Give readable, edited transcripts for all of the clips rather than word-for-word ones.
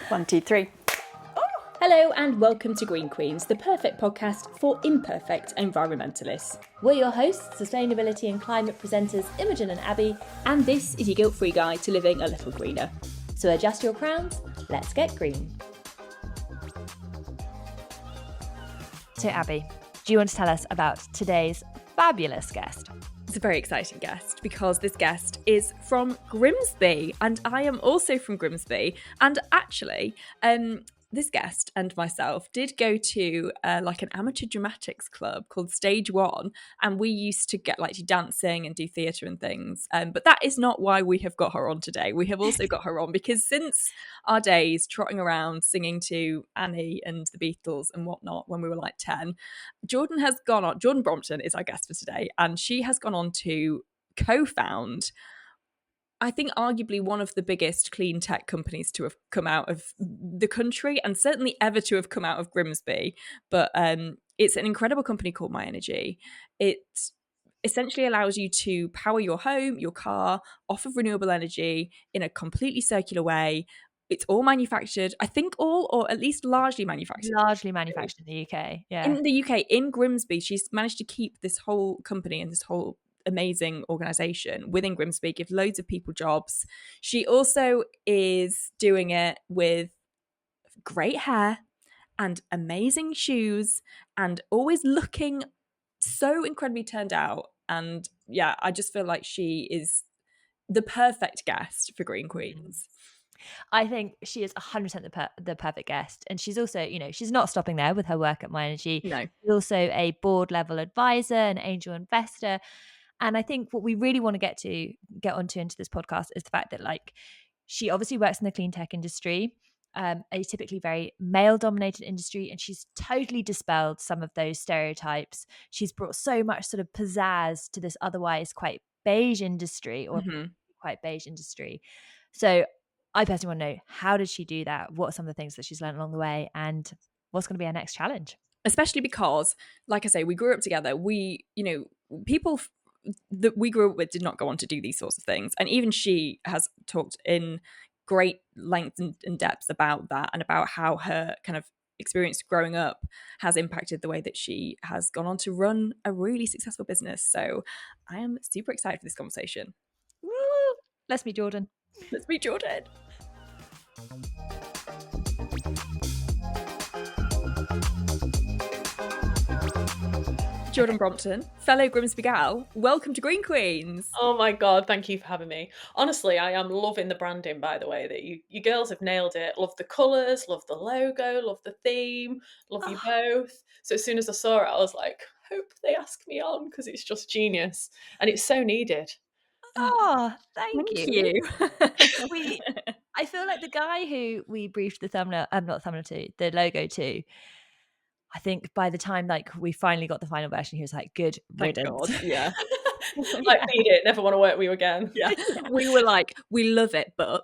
1, 2, 3. Hello and welcome to Green Queens, the perfect podcast for imperfect environmentalists. We're your hosts, sustainability and climate presenters Imogen and Abbie, and this is your guilt-free guide to living a little greener. So adjust your crowns, let's get green. So Abbie, do you want to tell us about today's fabulous guest? It's a very exciting guest because this guest is from Grimsby and I am also from Grimsby. And actually, this guest and myself did go to like an amateur dramatics club called Stage One, and we used to get like do dancing and do theatre and things. But that is not why we have got her on today. We have also got her on because since our days trotting around singing to Annie and the Beatles and whatnot when we were like 10, Jordan Brompton is our guest for today, and she has gone on to co-found, I think, arguably one of the biggest clean tech companies to have come out of the country and certainly ever to have come out of Grimsby. But it's an incredible company called Myenergi. It essentially allows you to power your home, your car off of renewable energy in a completely circular way. It's all manufactured, I think all, or at least largely manufactured. Largely manufactured in the UK, yeah. In the UK, in Grimsby, she's managed to keep this whole company and this whole amazing organisation within Grimsby, give loads of people jobs. She also is doing it with great hair and amazing shoes and always looking so incredibly turned out. And yeah, I just feel like she is the perfect guest for Green Queens. I think she is 100% the perfect guest. And she's also, she's not stopping there with her work at Myenergi. No. She's also a board level advisor, an angel investor. And I think what we really want to get onto into this podcast is the fact that she obviously works in the clean tech industry, a typically very male dominated industry, and she's totally dispelled some of those stereotypes. She's brought so much sort of pizzazz to this otherwise quite beige industry So I personally want to know, how did she do that? What are some of the things that she's learned along the way, and what's going to be our next challenge? Especially because, like I say, we grew up together. We, people that we grew up with did not go on to do these sorts of things. And even she has talked in great length and depth about that and about how her kind of experience growing up has impacted the way that she has gone on to run a really successful business. So I am super excited for this conversation. Woo! Let's meet Jordan. Let's meet Jordan. Jordan Brompton, fellow Grimsby gal, welcome to Green Queens. Oh my God, thank you for having me. Honestly, I am loving the branding, by the way, that you girls have nailed it. Love the colours, love the logo, love the theme, love you both. So as soon as I saw it, I was like, hope they ask me on, because it's just genius. And it's so needed. Oh, thank you. you. I feel like the guy who we briefed the thumbnail, not thumbnail to, the logo to, I think by the time we finally got the final version, he was like, good riddance. Yeah. Beat it, never want to work with you again. Yeah. We were like, we love it, but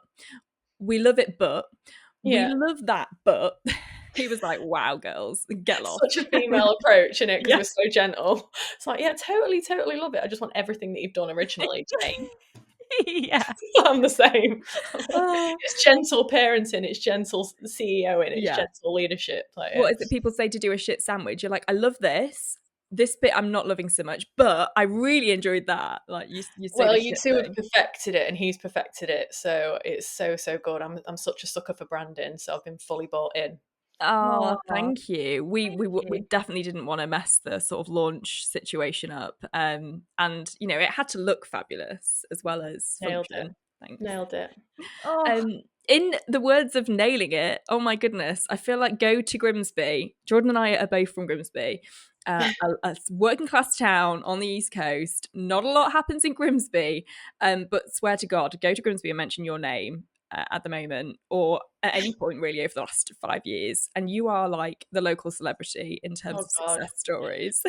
we love that, but he was like, wow, girls, get lost. Such a female approach in it, because we're so gentle. It's like, yeah, totally love it. I just want everything that you've done originally, Jane. Yeah. I'm the same. It's gentle parenting, it's gentle CEO, and it's gentle leadership. What is it people say to do a shit sandwich? You're like, I love this bit I'm not loving so much, but I really enjoyed that. Like you well, you two have perfected it, and he's perfected it, so it's so good. I'm such a sucker for branding, so I've been fully bought in. Oh, thank you. We definitely didn't want to mess the sort of launch situation up, and it had to look fabulous as well as function. Nailed it. In the words of nailing it, oh my goodness, I feel like go to Grimsby. Jordan and I are both from Grimsby, a working class town on the East Coast. Not a lot happens in Grimsby, but swear to God, go to Grimsby and mention your name at the moment, or at any point really over the last 5 years, and you are like the local celebrity in terms of success stories.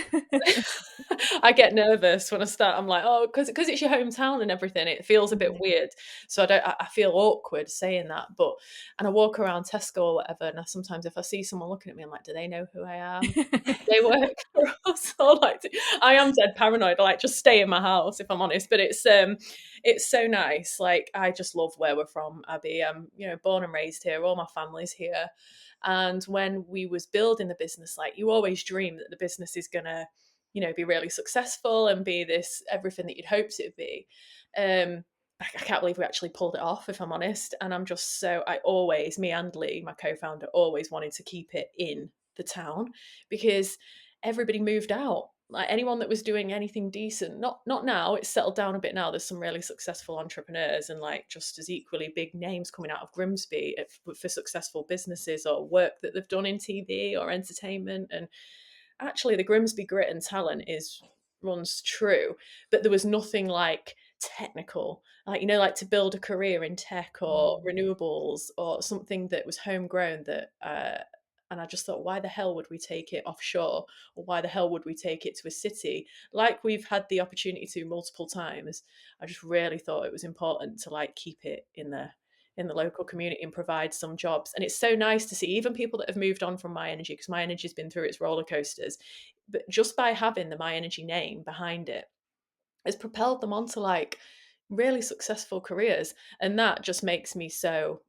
I get nervous when I start. I'm like, oh, because it's your hometown and everything, it feels a bit weird, so I feel awkward saying that. And I walk around Tesco or whatever, and sometimes if I see someone looking at me, I'm like, do they know who I am? They work for us? Or I am dead paranoid. I just stay in my house, if I'm honest. But it's so nice. I just love where we're from, Abbie. I'm born and raised here, all my family's here. And when we was building the business, like, you always dream that the business is gonna, you know, be really successful and be this everything that you'd hoped it would be. I can't believe we actually pulled it off, if I'm honest. And I'm just me and Lee, my co-founder, always wanted to keep it in the town, because everybody moved out. Like, anyone that was doing anything decent, not now, it's settled down a bit now. There's some really successful entrepreneurs and like just as equally big names coming out of Grimsby for successful businesses or work that they've done in TV or entertainment. And actually the Grimsby grit and talent runs true, but there was nothing like technical, like, you know, like to build a career in tech or renewables or something that was homegrown, that and I just thought, why the hell would we take it offshore, or why the hell would we take it to a city like we've had the opportunity to multiple times? I just really thought it was important to like keep it in the local community and provide some jobs. And it's so nice to see even people that have moved on from Myenergi, because Myenergi's been through its roller coasters, but just by having the Myenergi name behind it has propelled them onto like really successful careers. And that just makes me so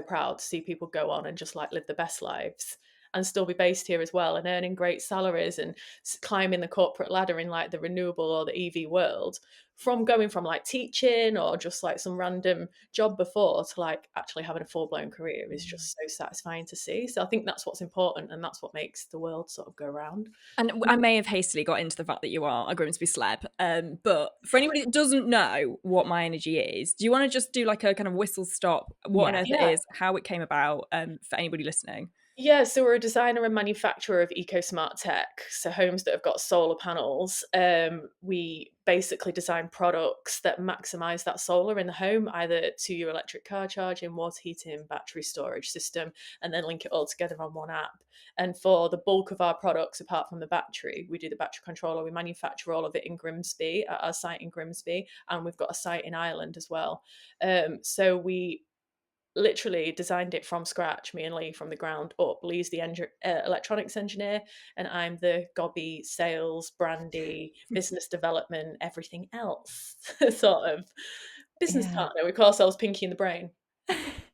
proud to see people go on and just like live the best lives and still be based here as well and earning great salaries and climbing the corporate ladder in like the renewable or the EV world, from going from like teaching or just like some random job before to like actually having a full-blown career is just so satisfying to see. So I think that's what's important, and that's what makes the world sort of go round. And I may have hastily got into the fact that you are a Grimsby celeb, but for anybody that doesn't know what Myenergi is, do you want to just do like a kind of whistle stop, what on earth it is, how it came about, for anybody listening? Yeah, so we're a designer and manufacturer of eco-smart tech, so homes that have got solar panels. We basically design products that maximise that solar in the home, either to your electric car charging, water heating, battery storage system, and then link it all together on one app. And for the bulk of our products, apart from the battery, we do the battery controller. We manufacture all of it in Grimsby, at our site in Grimsby, and we've got a site in Ireland as well. So we literally designed it from scratch, me and Lee, from the ground up. Lee's the electronics engineer, and I'm the gobby sales, brandy, business development, everything else sort of business partner. We call ourselves Pinky in the Brain.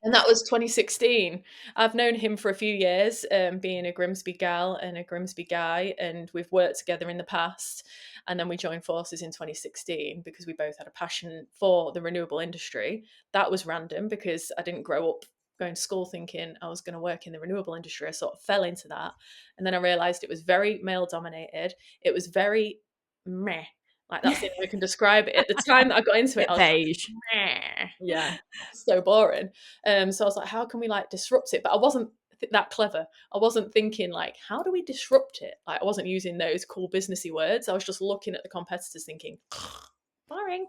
And that was 2016. I've known him for a few years, being a Grimsby gal and a Grimsby guy, and we've worked together in the past. And then we joined forces in 2016 because we both had a passion for the renewable industry. That was random because I didn't grow up going to school thinking I was going to work in the renewable industry. I sort of fell into that. And then I realised it was very male dominated. It was very meh. Like, that's the only way I can describe it. At the time that I got into it, I was Beige. like, meh. Yeah. So boring. So I was like, how can we like disrupt it? But I wasn't that clever. I wasn't thinking like, how do we disrupt it? Like, I wasn't using those cool businessy words. I was just looking at the competitors thinking, boring.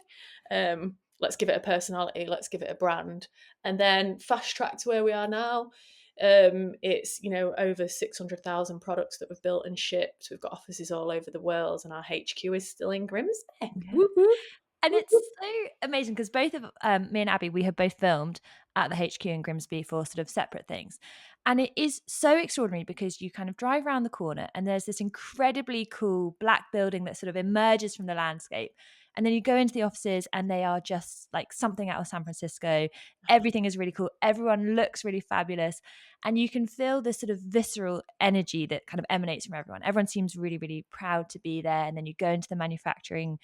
Let's give it a personality. Let's give it a brand. And then fast track to where we are now. It's, you know, over 600,000 products that we've built and shipped. We've got offices all over the world, and our HQ is still in Grimsby. Woo-hoo. And it's so amazing because both of me and Abby, we have both filmed at the HQ in Grimsby for sort of separate things. And it is so extraordinary because you kind of drive around the corner and there's this incredibly cool black building that sort of emerges from the landscape. And then you go into the offices and they are just like something out of San Francisco. Everything is really cool. Everyone looks really fabulous. And you can feel this sort of visceral energy that kind of emanates from everyone. Everyone seems really, really proud to be there. And then you go into the manufacturing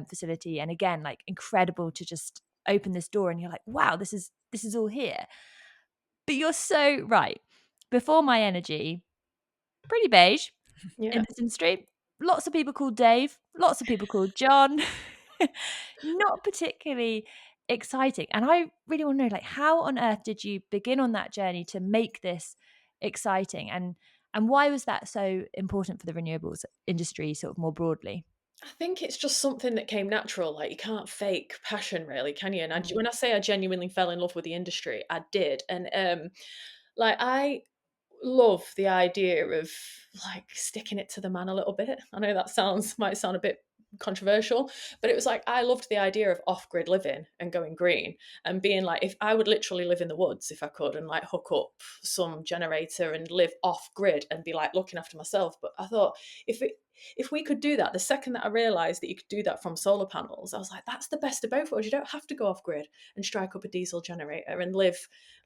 facility. And again, like, incredible to just open this door and you're like, wow, this is all here. But you're so right. Before Myenergi, pretty beige in this industry. Lots of people called Dave, lots of people called John. Not particularly exciting. And I really want to know, like, how on earth did you begin on that journey to make this exciting? And why was that so important for the renewables industry sort of more broadly? I think it's just something that came natural. Like, you can't fake passion, really, can you? And when I say I genuinely fell in love with the industry, I did. And like, I love the idea of like sticking it to the man a little bit. I know that might sound a bit controversial, but it was like, I loved the idea of off-grid living and going green and being like, if I would literally live in the woods if I could, and like hook up some generator and live off-grid and be like looking after myself. But I thought, if we could do that, the second that I realised that you could do that from solar panels, I was like, that's the best of both worlds. You don't have to go off grid and strike up a diesel generator and live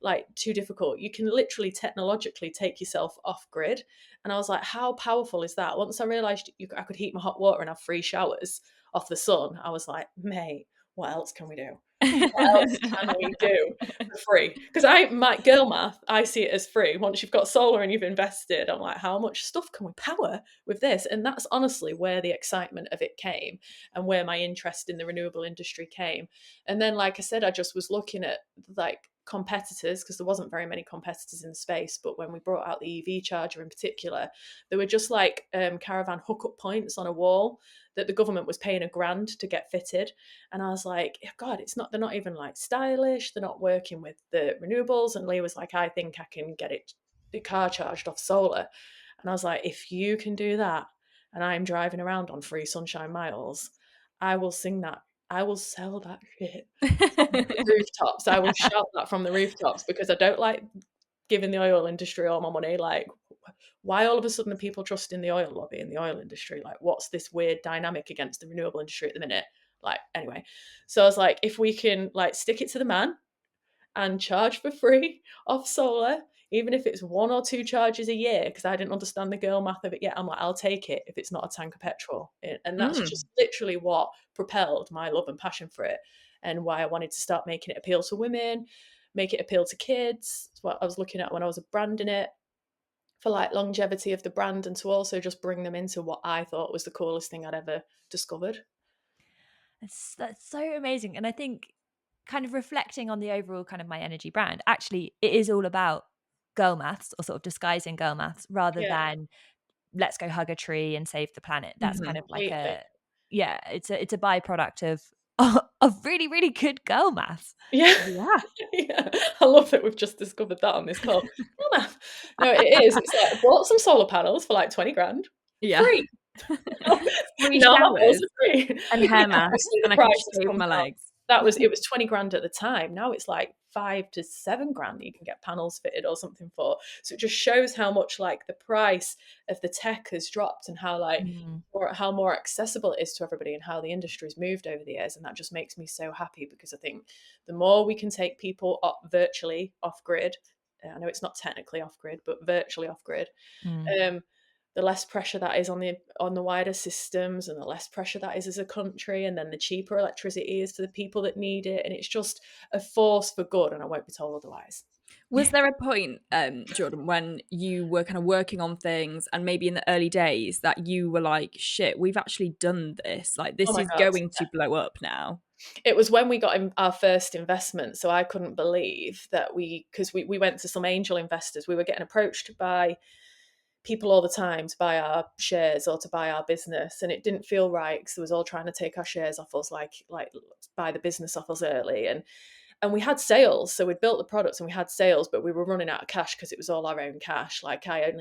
like too difficult. You can literally technologically take yourself off grid. And I was like, how powerful is that? Once I realised I could heat my hot water and have free showers off the sun, I was like, mate, what else can we do? What else can we do for free? Because my girl math, I see it as free. Once you've got solar and you've invested, I'm like, how much stuff can we power with this? And that's honestly where the excitement of it came and where my interest in the renewable industry came. And then, like I said, I just was looking at like competitors, because there wasn't very many competitors in the space, but when we brought out the EV charger in particular, there were just like caravan hookup points on a wall that the government was paying $1,000 to get fitted. And I was like, God, they're not even like stylish, they're not working with the renewables. And Lee was like, I think I can get the car charged off solar. And I was like, if you can do that and I'm driving around on free sunshine miles, I will sing that. I will sell that shit from the rooftops. I will shout that from the rooftops, because I don't like giving the oil industry all my money. Like, why all of a sudden are people trusting the oil lobby and the oil industry? Like, what's this weird dynamic against the renewable industry at the minute? Like, anyway, so I was like, if we can like stick it to the man and charge for free off solar, even if it's 1 or 2 charges a year, because I didn't understand the girl math of it yet, I'm like, I'll take it if it's not a tank of petrol. And that's just literally what propelled my love and passion for it, and why I wanted to start making it appeal to women, make it appeal to kids. It's what I was looking at when I was branding it, for like longevity of the brand, and to also just bring them into what I thought was the coolest thing I'd ever discovered. That's so amazing. And I think kind of reflecting on the overall kind of Myenergi brand, actually it is all about girl maths, or sort of disguising girl maths, rather than let's go hug a tree and save the planet. That's kind of like it's a byproduct of really, really good girl maths. Yeah. I love that we've just discovered that on this call. Girl math. No, it is. It's like, I bought some solar panels for like 20 grand. Yeah. Free. Free No, showers free. and hair masks, and I could shave my legs. It was 20 grand at the time. Now it's like 5 to 7 grand that you can get panels fitted or something for. So it just shows how much like the price of the tech has dropped, and how like how more accessible it is to everybody, and how the industry's moved over the years. And that just makes me so happy, because I think the more we can take people virtually off grid, I know it's not technically off grid, but virtually off grid, the less pressure that is on the wider systems, and the less pressure that is as a country, and then the cheaper electricity is for the people that need it. And it's just a force for good, and I won't be told otherwise. Was there a point, Jordan, when you were kind of working on things, and maybe in the early days, that you were like, shit, we've actually done this, like this is going to blow up now? It was when we got our first investment. So I couldn't believe that because we went to some angel investors. We were getting approached by people all the time to buy our shares or to buy our business, and it didn't feel right, because it was all trying to take our shares off us, like buy the business off us early. And we had sales, so we'd built the products and we had sales, but we were running out of cash because it was all our own cash. Like I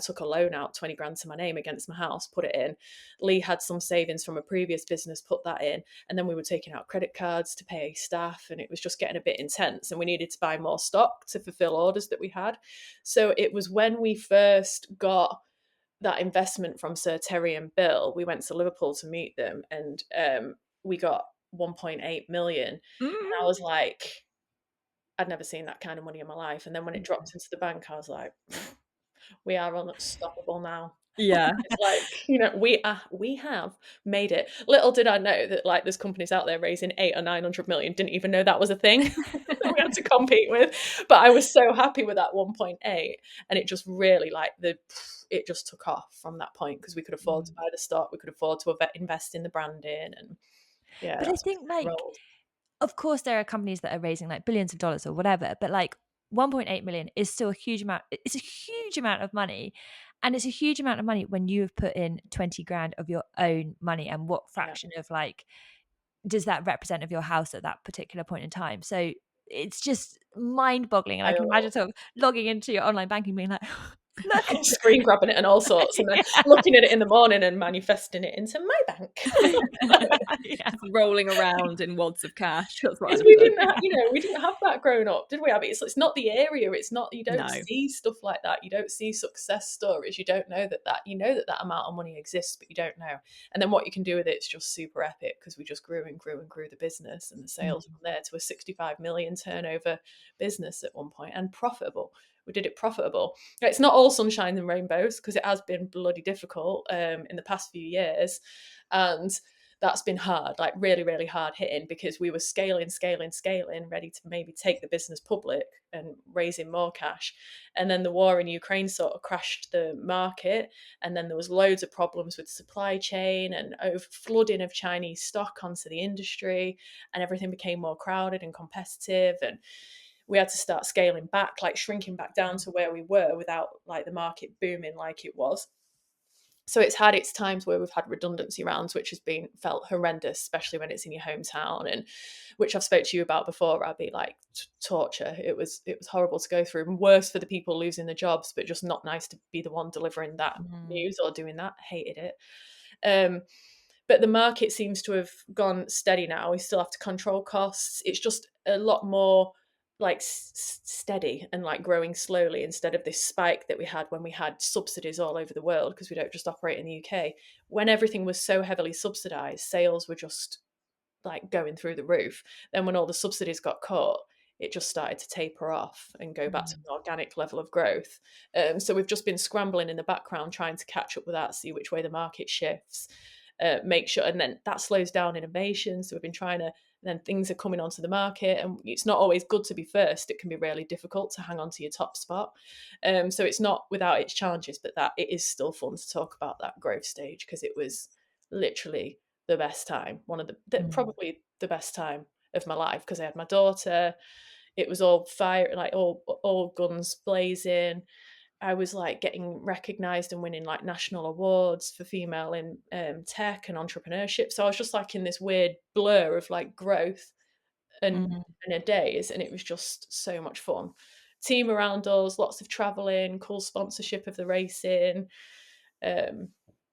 took a loan out, 20 grand to my name against my house, put it in. Lee had some savings from a previous business, put that in. And then we were taking out credit cards to pay staff, and it was just getting a bit intense, and we needed to buy more stock to fulfill orders that we had. So it was when we first got that investment from Sir Terry and Bill, we went to Liverpool to meet them, and we got 1.8 million. And I was like, I'd never seen that kind of money in my life. And then when it dropped into the bank, I was like, we are unstoppable now. Yeah. It's like, we have made it. Little did I know that like there's companies out there raising 800 or 900 million, didn't even know that was a thing that we had to compete with. But I was so happy with that 1.8, and it just really it just took off from that point, because we could afford to buy the stock, we could afford to invest in the branding, and but I think like of course there are companies that are raising like billions of dollars or whatever, but like 1.8 million is still a huge amount. It's a huge amount of money, and it's a huge amount of money when you have put in 20 grand of your own money. And what fraction of like does that represent of your house at that particular point in time? So it's just mind-boggling. And I can imagine sort of logging into your online banking being like, screen grabbing it and all sorts, and then looking at it in the morning and manifesting it into my bank. Yeah. Rolling around in wads of cash. That's what Because I'd we have didn't done. have, we didn't have that growing up, did we, Abby? It's not the area. It's not, you don't No. see stuff like that. You don't see success stories. You don't know that you know that amount of money exists, but you don't know. And then what you can do with it is just super epic, because we just grew and grew and grew the business, and the sales from there to a 65 million turnover business at one point, and profitable. We did it profitable. It's not all sunshine and rainbows, because it has been bloody difficult in the past few years. And that's been hard, like really, really hard hitting, because we were scaling, ready to maybe take the business public and raising more cash. And then the war in Ukraine sort of crashed the market. And then there was loads of problems with supply chain and over flooding of Chinese stock onto the industry. And everything became more crowded and competitive. And we had to start scaling back, like shrinking back down to where we were without like the market booming like it was. So it's had its times where we've had redundancy rounds, which has been felt horrendous, especially when it's in your hometown, and which I've spoke to you about before, Abby, like torture. It was horrible to go through, and worse for the people losing their jobs, but just not nice to be the one delivering that news or doing that. Hated it. But the market seems to have gone steady now. We still have to control costs. It's just a lot more like steady and like growing slowly, instead of this spike that we had when we had subsidies all over the world, because we don't just operate in the UK. When everything was so heavily subsidized, sales were just like going through the roof. Then when all the subsidies got cut, it just started to taper off and go back to an organic level of growth. So we've just been scrambling in the background, trying to catch up with that, see which way the market shifts, make sure, and then that slows down innovation. So we've been trying to, then things are coming onto the market, and it's not always good to be first. It can be really difficult to hang on to your top spot. So it's not without its challenges, but that it is still fun to talk about that growth stage, because it was literally the best time, one of the probably the best time of my life, because I had my daughter. It was all fire, like all guns blazing. I was like getting recognized and winning like national awards for female in tech and entrepreneurship. So I was just like in this weird blur of like growth and a days, and it was just so much fun. Team around us, lots of traveling, cool sponsorship of the racing,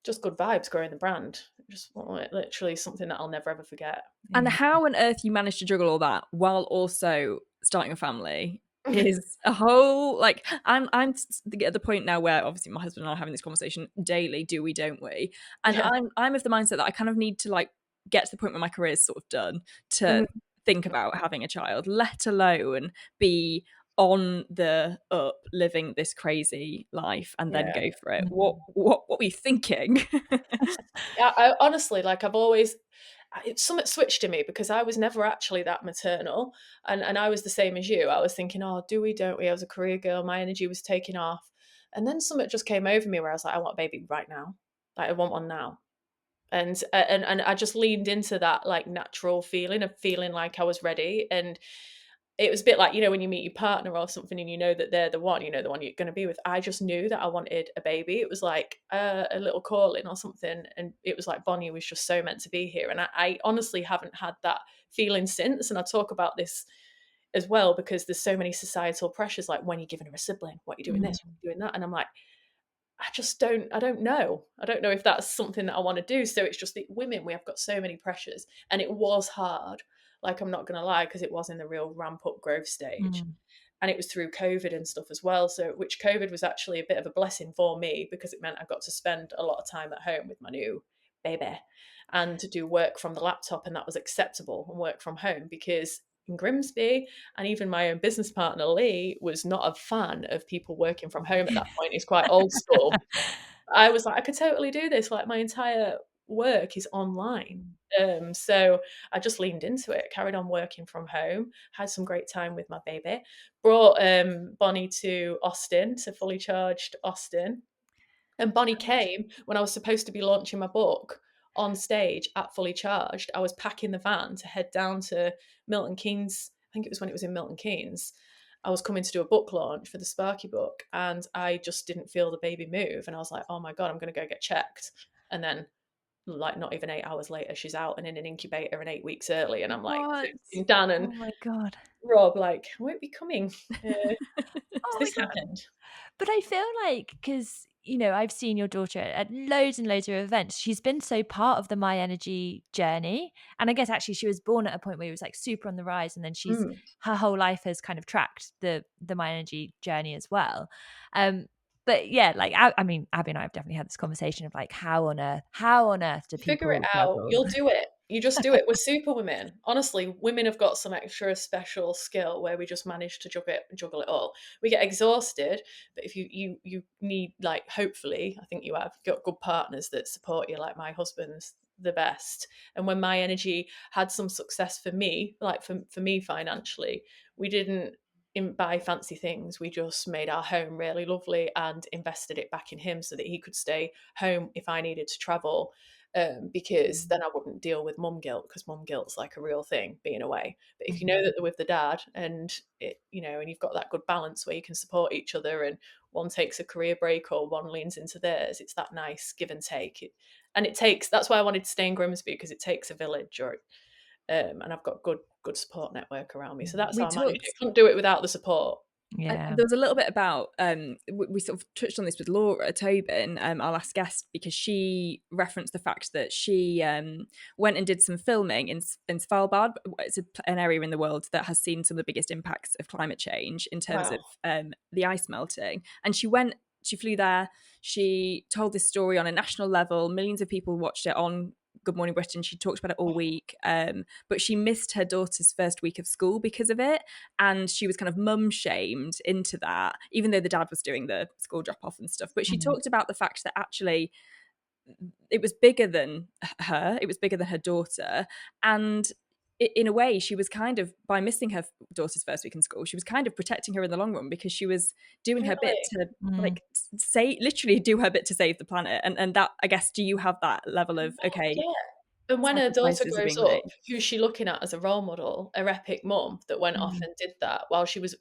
just good vibes growing the brand. Just literally something that I'll never ever forget. And how on earth you managed to juggle all that while also starting a family is a whole, like, I'm at the point now where obviously my husband and I are having this conversation daily, do we, don't we? And Yeah. I'm of the mindset that I kind of need to like get to the point where my career is sort of done to think about having a child, let alone be on the up living this crazy life and then go for it. What were you thinking? I honestly, like, I've always, something switched in me, because I was never actually that maternal, and I was the same as you. I was thinking, oh, do we, don't we? I was a career girl, Myenergi was taking off, and then something just came over me where I was like, I want a baby right now, like I want one now. And I just leaned into that like natural feeling of feeling like I was ready. And it was a bit like, when you meet your partner or something and you know that they're the one you're going to be with. I just knew that I wanted a baby. It was like a little calling or something. And it was like Bonnie was just so meant to be here. And I honestly haven't had that feeling since. And I talk about this as well, because there's so many societal pressures, like when you're giving her a sibling, what are you doing this, what are you doing that? And I'm like, I don't know. I don't know if that's something that I want to do. So it's just that women, we have got so many pressures, and it was hard. Like, I'm not going to lie, because it was in the real ramp up growth stage. And it was through COVID and stuff as well. So, which COVID was actually a bit of a blessing for me, because it meant I got to spend a lot of time at home with my new baby and to do work from the laptop. And that was acceptable, and work from home, because in Grimsby, and even my own business partner, Lee, was not a fan of people working from home at that point. He's quite old school. I was like, I could totally do this. Like, my entire work is online. So I just leaned into it, carried on working from home, had some great time with my baby, brought Bonnie to Austin, to Fully Charged Austin. And Bonnie came when I was supposed to be launching my book on stage at Fully Charged. I was packing the van to head down to Milton Keynes. I think it was when it was in Milton Keynes. I was coming to do a book launch for the Sparky book, and I just didn't feel the baby move. And I was like, oh my God, I'm going to go get checked. And then, like, not even 8 hours later, she's out and in an incubator and 8 weeks early. And I'm like, Dan and oh my God, Rob, like, I won't be coming. oh This my God. happened. But I feel like, because, you know, I've seen your daughter at loads and loads of events. She's been so part of the Myenergi journey. And I guess actually she was born at a point where it was like super on the rise. And then Mm. her whole life has kind of tracked the Myenergi journey as well. But yeah, like, I mean, Abby and I have definitely had this conversation of like, how on earth do Figure it people out. juggle? You'll do it. You just do it. We're super women. Honestly, women have got some extra special skill where we just manage to juggle it all. We get exhausted, but if you need, like, hopefully, I think you have got good partners that support you. Like my husband's the best. And when Myenergi had some success for me, like for me financially, we didn't buy fancy things. We just made our home really lovely and invested it back in him so that he could stay home if I needed to travel, because then I wouldn't deal with mum guilt, because mum guilt's like a real thing being away. But if you know that they're with the dad, and it, you know, and you've got that good balance where you can support each other, and one takes a career break or one leans into theirs, it's that nice give and take. And it takes, that's why I wanted to stay in Grimsby, because it takes a village, or and I've got good support network around me. So that's We how I manage it. talked. I couldn't do it without the support. Yeah. There was a little bit about we sort of touched on this with Laura Tobin, our last guest, because she referenced the fact that she went and did some filming in Svalbard. It's an area in the world that has seen some of the biggest impacts of climate change in terms Wow. of the ice melting. And she flew there. She told this story on a national level. Millions of people watched it on Good Morning Britain. She talked about it all week, but she missed her daughter's first week of school because of it, and she was kind of mum shamed into that, even though the dad was doing the school drop off and stuff. But she talked about the fact that actually it was bigger than her, it was bigger than her daughter, and in a way she was kind of, by missing her daughter's first week in school, she was kind of protecting her in the long run, because she was doing her bit Really? to like say, literally do her bit to save the planet. And that, I guess, do you have that level of, okay, Yeah. And when her daughter sacrifices are grows being up, made? who's she looking at as a role model? A epic mum that went off and did that while she was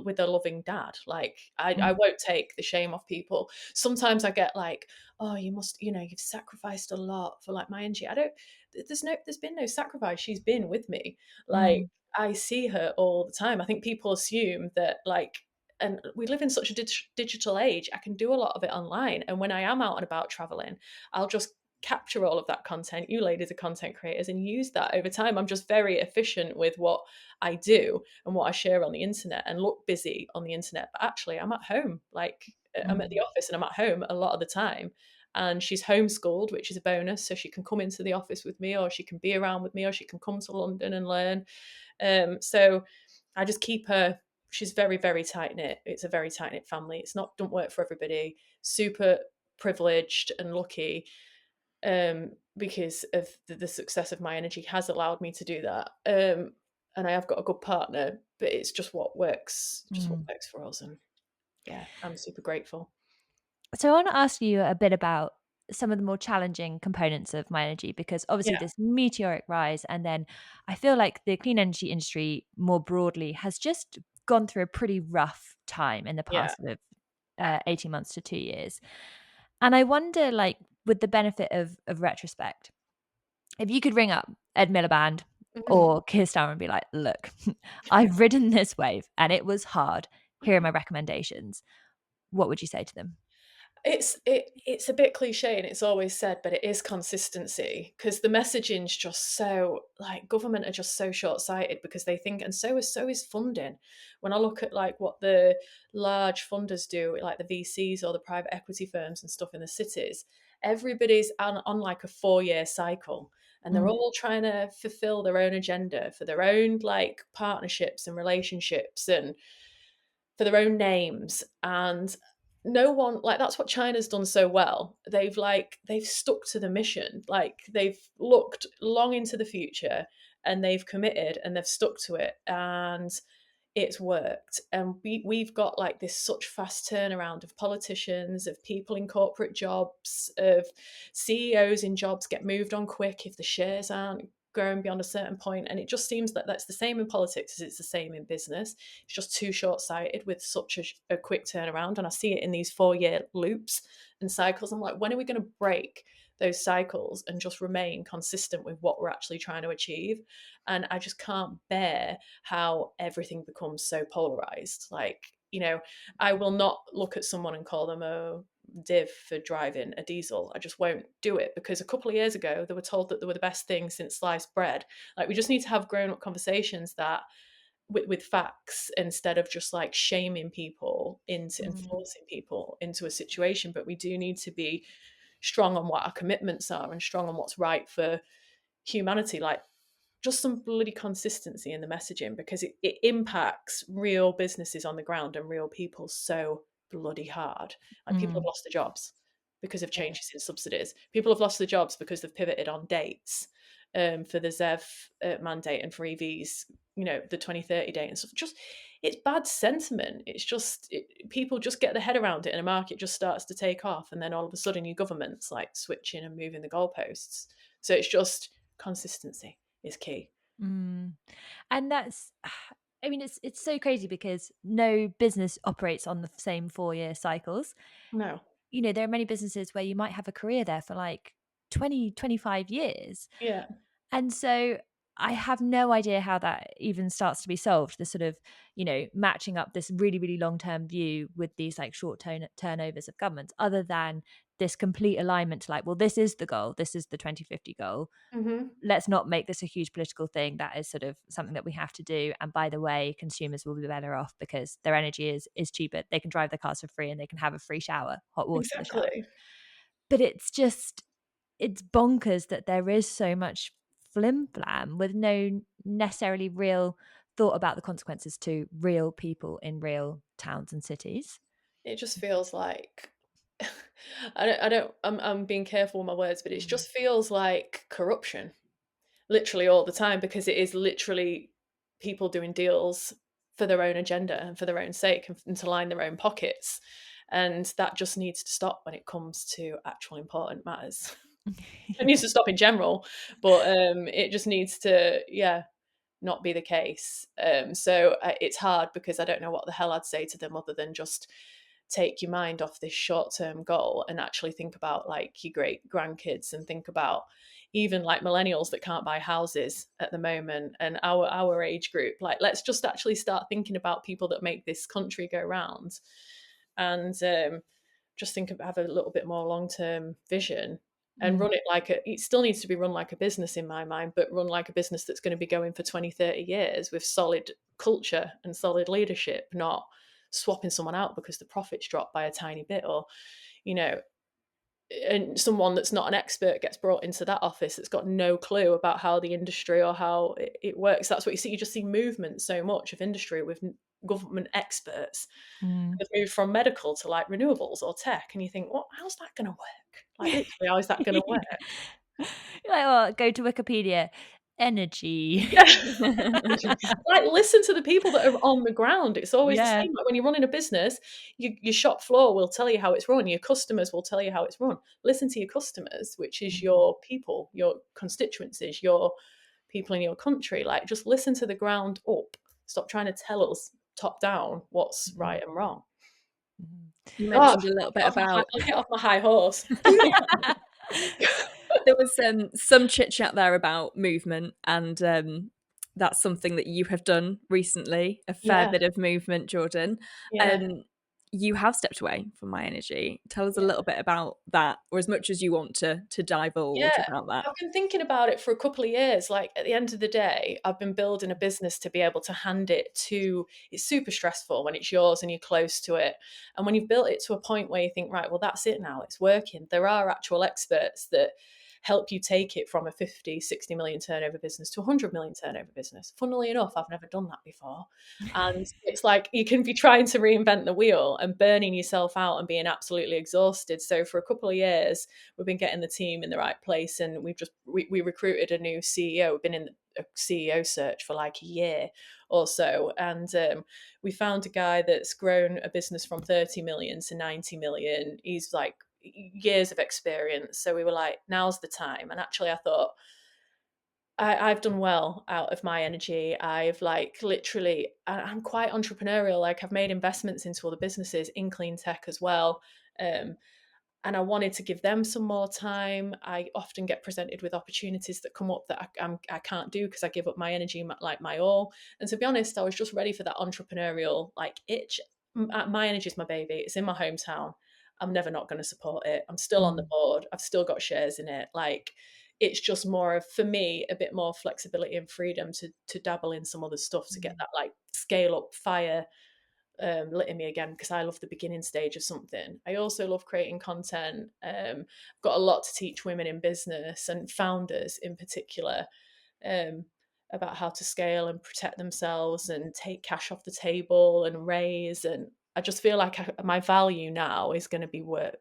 with a loving dad. Like, I won't take the shame off people. Sometimes I get like, oh, you must, you know, you've sacrificed a lot for like Myenergi. I don't. There's been no sacrifice. She's been with me. Like, I see her all the time. I think people assume that, like, and we live in such a digital age, I can do a lot of it online. And when I am out and about traveling, I'll just capture all of that content. You ladies are content creators, and use that over time. I'm just very efficient with what I do and what I share on the internet, and look busy on the internet. But actually, I'm at home. Like, I'm at the office and I'm at home a lot of the time. And she's homeschooled, which is a bonus. So she can come into the office with me, or she can be around with me, or she can come to London and learn. So I just keep her. She's very, very tight knit. It's a very tight knit family. It's not, don't work for everybody. Super privileged and lucky, because of the success of Myenergi has allowed me to do that. And I have got a good partner, but it's just what works, what works for us. And yeah, I'm super grateful. So I want to ask you a bit about some of the more challenging components of Myenergi, because obviously Yeah, this meteoric rise, and then I feel like the clean energy industry more broadly has just gone through a pretty rough time in the yeah. past sort of 18 months to 2 years. And I wonder, like, with the benefit of retrospect, if you could ring up Ed Miliband Mhm. or Keir Starmer and be like, look, I've ridden this wave and it was hard. Here are my recommendations. What would you say to them? It's a bit cliche, and it's always said, but it is consistency, because the messaging's just so, like, government are just so short-sighted, because they think, and so is funding. When I look at like what the large funders do, like the VCs or the private equity firms and stuff in the cities, everybody's on like a 4-year cycle, and they're all trying to fulfill their own agenda for their own like partnerships and relationships, and for their own names. And no one, like, that's what China's done so well. They've stuck to the mission. Like, they've looked long into the future, and they've committed, and they've stuck to it, and it's worked. And we've got like this such fast turnaround of politicians, of people in corporate jobs, of CEOs in jobs get moved on quick if the shares aren't growing beyond a certain point. And it just seems that that's the same in politics as it's the same in business. It's just too short-sighted with such a quick turnaround. And I see it in these 4-year loops and cycles. I'm like, when are we going to break those cycles and just remain consistent with what we're actually trying to achieve? And I just can't bear how everything becomes so polarized. Like, You know, I will not look at someone and call them a div for driving a diesel. I just won't do it, because a couple of years ago they were told that they were the best thing since sliced bread. Like, we just need to have grown up conversations that with facts, instead of just like shaming people into enforcing people into a situation. But we do need to be strong on what our commitments are and strong on what's right for humanity. Like, just some bloody consistency in the messaging, because it impacts real businesses on the ground and real people so bloody hard. Like, people have lost their jobs because of changes in subsidies. People have lost their jobs because they've pivoted on dates, for the ZEV mandate, and for EVs, you know, the 2030 date and stuff. Just, it's bad sentiment. It's just, people just get their head around it, and a market just starts to take off, and then all of a sudden your government's like switching and moving the goalposts. So it's just consistency is key. And that's, I mean, it's so crazy, because no business operates on the same 4-year cycles. No. You know, there are many businesses where you might have a career there for like 20, 25 years. Yeah. And so I have no idea how that even starts to be solved, the sort of, you know, matching up this really, really long-term view with these like short turnovers of governments, other than this complete alignment to like, well, this is the goal, this is the 2050 goal. Let's not make this a huge political thing. That is sort of something that we have to do. And by the way, consumers will be better off because their energy is cheaper. They can drive their cars for free, and they can have a free shower, hot water for the shower. Exactly. But it's bonkers that there is so much flim flam with no necessarily real thought about the consequences to real people in real towns and cities. It just feels like I'm being careful with my words, but it just feels like corruption, literally all the time, because it is literally people doing deals for their own agenda and for their own sake, and to line their own pockets. And that just needs to stop when it comes to actual important matters. It needs to stop in general, but it just needs to, not be the case. So it's hard, because I don't know what the hell I'd say to them other than just take your mind off this short-term goal and actually think about like your great grandkids, and think about even like millennials that can't buy houses at the moment, and our age group. Like, let's just actually start thinking about people that make this country go round, and just have a little bit more long-term vision, and run it like it still needs to be run like a business in my mind, but run like a business that's going to be going for 20, 30 years with solid culture and solid leadership, not swapping someone out because the profits drop by a tiny bit, or, you know, and someone that's not an expert gets brought into that office that's got no clue about how the industry or how it works. That's what you see. You just see movement so much of industry with government experts. They've moved from medical to like renewables or tech, and you think, what? How's that going to work? Like, literally, how is that going to work? Like, well, go to Wikipedia. Energy. Like, listen to the people that are on the ground. It's always the same. Like, when you're running a business, your shop floor will tell you how it's run. Your customers will tell you how it's run. Listen to your customers, which is your people, your constituencies, your people in your country. Like, just listen to the ground up. Stop trying to tell us top down what's right and wrong. You mentioned a little bit about... I'll get off my high horse. There was some chit chat there about movement, and that's something that you have done recently, a fair bit of movement, Jordan. You have stepped away from Myenergi. Tell us a little bit about that, or as much as you want to divulge about that. I've been thinking about it for a couple of years. Like, at the end of the day, I've been building a business to be able to hand it to. It's super stressful when it's yours and you're close to it. And when you've built it to a point where you think, right, well, that's it now, it's working. There are actual experts that help you take it from a 50, 60 million turnover business to 100 million turnover business. Funnily enough, I've never done that before. And it's like, you can be trying to reinvent the wheel and burning yourself out and being absolutely exhausted. So for a couple of years, we've been getting the team in the right place, and we recruited a new CEO. We've been in a CEO search for like a year or so. And we found a guy that's grown a business from 30 million to 90 million. He's like, years of experience. So we were like, now's the time. And actually, I thought, I've done well out of Myenergi. I've like literally, I'm quite entrepreneurial. Like, I've made investments into other businesses in clean tech as well. And I wanted to give them some more time. I often get presented with opportunities that come up that I can't do because I give up my energy, like my all. And to be honest, I was just ready for that entrepreneurial like itch. Myenergi is my baby. It's in my hometown. I'm never not going to support it. I'm still on the board. I've still got shares in it. Like, it's just more of, for me, a bit more flexibility and freedom to dabble in some other stuff, to get that like scale up fire lit in me again, because I love the beginning stage of something. I also love creating content. I've got a lot to teach women in business and founders in particular, about how to scale and protect themselves and take cash off the table and raise. And I just feel like my value now is going to be worth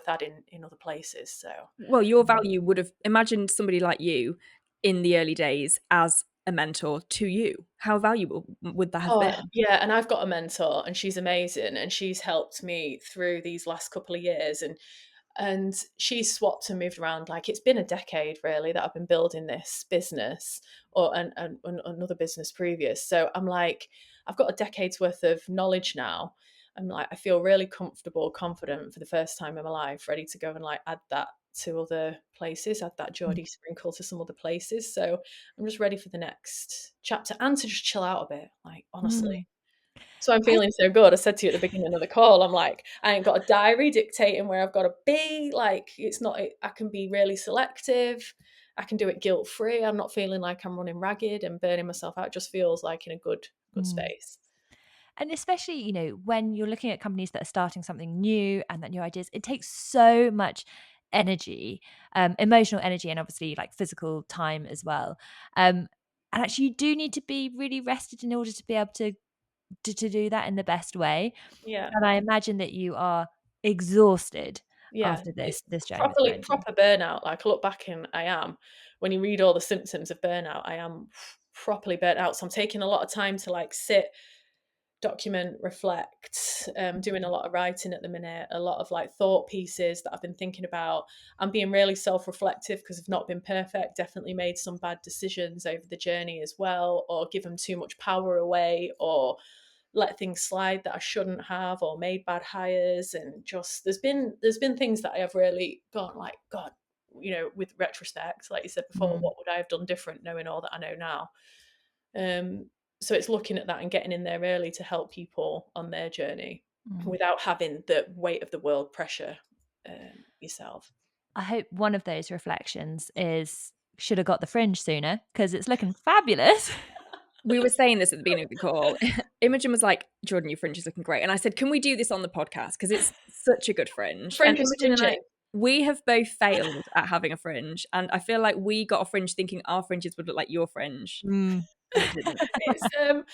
adding in other places. So, well, your value would have, imagined somebody like you in the early days as a mentor to you. How valuable would that have been? Yeah, and I've got a mentor, and she's amazing, and she's helped me through these last couple of years, and she's swapped and moved around. Like, it's been a decade really that I've been building this business, and another business previous. So I'm like, I've got a decade's worth of knowledge now. I'm like, I feel really comfortable, confident for the first time in my life, ready to go and like add that to other places, add that Geordie sprinkle to some other places. So I'm just ready for the next chapter, and to just chill out a bit, like, honestly. So I'm feeling so good. I said to you at the beginning of the call, I'm like, I ain't got a diary dictating where I've got to be. Like, it's not, I can be really selective. I can do it guilt-free. I'm not feeling like I'm running ragged and burning myself out. It just feels like in a good space. And especially, you know, when you're looking at companies that are starting something new and that new ideas, it takes so much energy, emotional energy, and obviously like physical time as well. And actually, you do need to be really rested in order to be able to do that in the best way. Yeah. And I imagine that you are exhausted after this journey. Proper burnout. Like, I look back and I am, when you read all the symptoms of burnout, I am properly burnt out. So I'm taking a lot of time to like sit, document, reflect, doing a lot of writing at the minute, a lot of like thought pieces that I've been thinking about. I'm being really self-reflective because I've not been perfect, definitely made some bad decisions over the journey as well, or given too much power away, or let things slide that I shouldn't have, or made bad hires. And just there's been things that I have really gone like, God, you know, with retrospect, like you said before, what would I have done different knowing all that I know now? So it's looking at that and getting in there early to help people on their journey without having the weight of the world pressure yourself. I hope one of those reflections is, should have got the fringe sooner, because it's looking fabulous. We were saying this at the beginning of the call. Imogen was like, Jordan, your fringe is looking great. And I said, can we do this on the podcast? Because it's such a good fringe. Fringe and is Imogen and I, fringing. we have both failed at having a fringe. And I feel like we got a fringe thinking our fringes would look like your fringe. It didn't.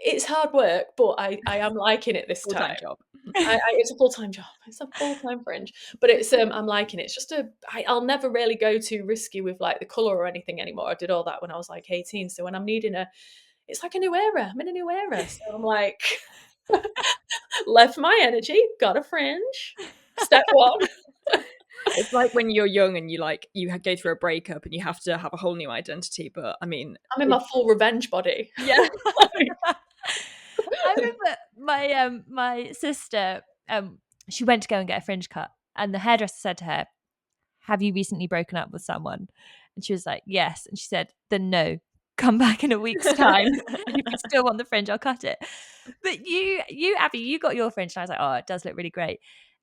It's hard work, but I am liking it this Full-time time. job. It's a full-time job. It's a full-time fringe, but it's I'm liking it. It's just I'll never really go too risky with like the color or anything anymore. I did all that when I was like 18. So when I'm needing it's like a new era. I'm in a new era. So I'm like, left Myenergi, got a fringe. Step one. It's like when you're young and you go through a breakup and you have to have a whole new identity. But I mean, I'm in my full revenge body. Yeah. I remember my sister, she went to go and get a fringe cut, and the hairdresser said to her, have you recently broken up with someone? And she was like, yes. And she said, then no, come back in a week's time. And if you still want the fringe, I'll cut it. But you Abbie, you got your fringe, and I was like, oh, it does look really great.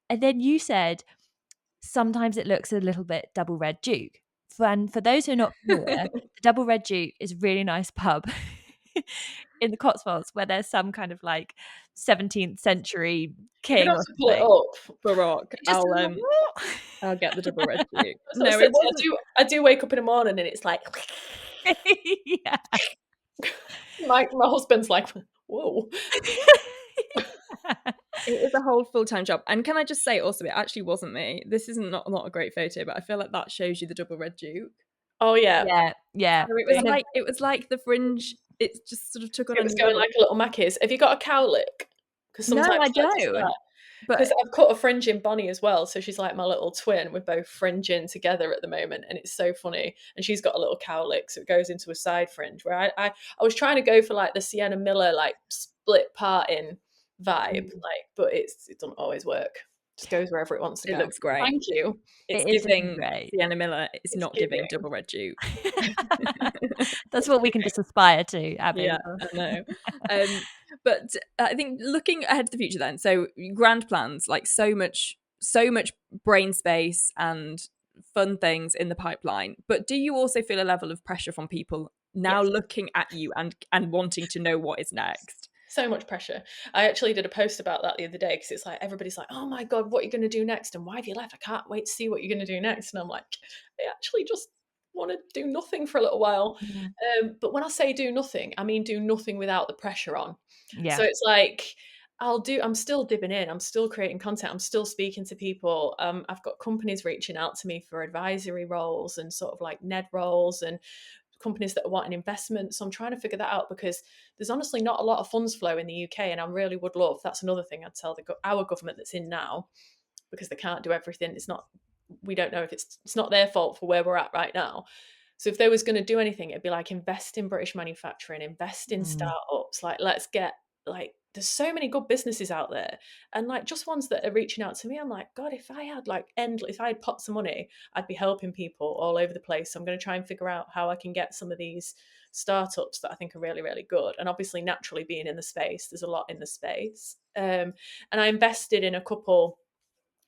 And then you said, sometimes it looks a little bit double red duke. And for those who are not familiar, the Double Red Duke is a really nice pub in the Cotswolds where there's some kind of like 17th century king or pull it something. up. Baroque. Just I'll get the Double Red Duke. No, I do wake up in the morning and it's like, yeah. My husband's like, whoa. It is a whole full-time job. And can I just say also, it actually wasn't me. This is not a great photo, but I feel like that shows you the Double Red Duke. Oh yeah. Yeah. So it was like the fringe, it just sort of took on. It was going like a little Macca's. Have you got a cowlick? Because sometimes no, I don't. Because I've cut a fringe in Bonnie as well, so she's like my little twin. We're both fringing together at the moment, and it's so funny. And she's got a little cowlick, so it goes into a side fringe. Where I was trying to go for like the Sienna Miller like split parting vibe, like, but it doesn't always work. It just goes wherever it wants to go. It looks great. Thank you. It's giving Sienna Miller. It's not giving Double Red Duke. That's what we can just aspire to, Abbie. Yeah, I know. But I think looking ahead to the future then, so grand plans, like so much brain space and fun things in the pipeline. But do you also feel a level of pressure from people now Yes. looking at you and wanting to know what is next? So much pressure. I actually did a post about that the other day because it's like everybody's like, "Oh my god, what are you going to do next? And why have you left? I can't wait to see what you're going to do next." And I'm like, I actually just want to do nothing for a little while. Mm. But when I say do nothing, I mean do nothing without the pressure on. Yeah. So it's like I'm still dipping in. I'm still creating content. I'm still speaking to people. I've got companies reaching out to me for advisory roles and sort of like NED roles and companies that are wanting investment. So I'm trying to figure that out because there's honestly not a lot of funds flow in the UK, and I really would love. That's another thing I'd tell our government that's in now, because they can't do everything. It's not. We don't know if it's not their fault for where we're at right now. So if they was going to do anything, it'd be like invest in British manufacturing, invest in Mm. startups. Like let's get like there's so many good businesses out there, and like just ones that are reaching out to me. I'm like, God, if I had if I had pots of money, I'd be helping people all over the place. So I'm going to try and figure out how I can get some of these startups that I think are really, really good. And obviously, naturally being in the space, there's a lot in the space. And I invested in a couple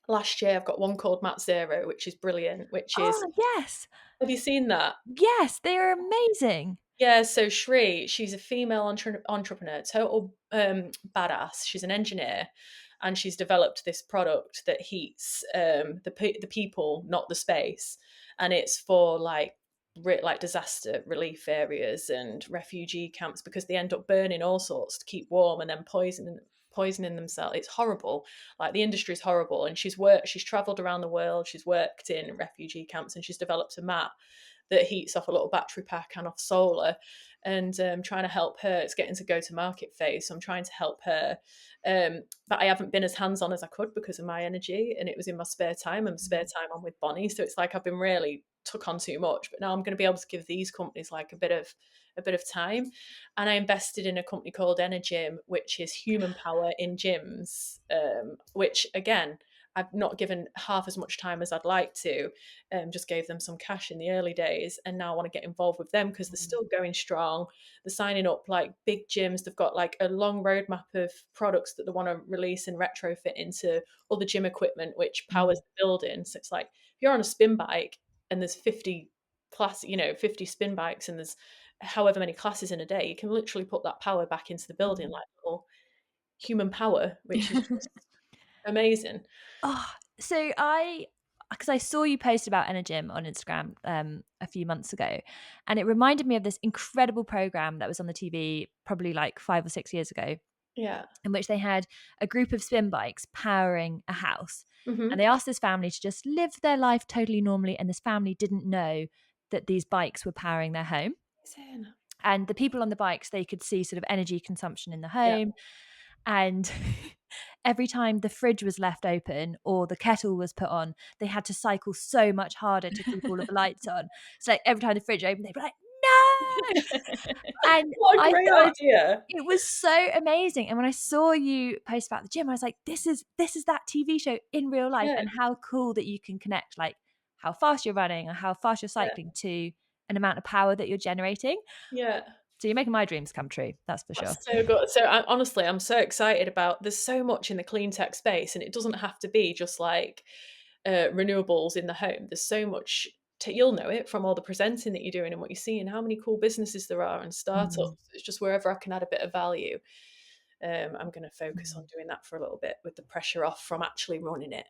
last year. I've got one called Mat Zero, which is brilliant. Which is, Oh, yes. have you seen that? Yes, they are amazing. Yeah, so she's a female entrepreneur, total badass. She's an engineer, and she's developed this product that heats the people, not the space, and it's for like disaster relief areas and refugee camps because they end up burning all sorts to keep warm and then poisoning themselves. It's horrible. Like the industry is horrible, and she's traveled around the world. She's worked in refugee camps, and she's developed a mat that heats off a little battery pack and off solar, and trying to help her. It's getting to go to market phase, so I'm trying to help her, but I haven't been as hands-on as I could because of Myenergi, and it was in my spare time, and spare time I'm with Bonnie, so it's like I've been really took on too much, but now I'm going to be able to give these companies like a bit of time. And I invested in a company called Energym, which is human power in gyms, which again I've not given half as much time as I'd like to. Just gave them some cash in the early days, and now I want to get involved with them because they're still going strong. They're signing up like big gyms. They've got like a long roadmap of products that they want to release and retrofit into other gym equipment, which powers the building. So it's like if you're on a spin bike and there's 50 spin bikes, and there's however many classes in a day, you can literally put that power back into the building like little human power, which is just amazing. Oh, so because I saw you post about Energym on Instagram a few months ago, and it reminded me of this incredible program that was on the TV probably like 5 or 6 years ago, Yeah. in which they had a group of spin bikes powering a house. Mm-hmm. And they asked this family to just live their life totally normally. And this family didn't know that these bikes were powering their home. And the people on the bikes, they could see sort of energy consumption in the home. Yeah. And every time the fridge was left open or the kettle was put on, they had to cycle so much harder to keep all of the lights on. So like every time the fridge opened, they'd be like, no! And what a I great thought idea. it was so amazing. And when I saw you post about the gym, I was like, this is that TV show in real life. Yeah. And how cool that you can connect like how fast you're running or how fast you're cycling to an amount of power that you're generating. Yeah. So you're making my dreams come true. That's for sure. That's so good. So honestly, I'm so excited about, there's so much in the clean tech space, and it doesn't have to be just like renewables in the home. There's so much, you'll know it from all the presenting that you're doing and what you see and how many cool businesses there are and startups. It's just wherever I can add a bit of value. I'm going to focus on doing that for a little bit with the pressure off from actually running it.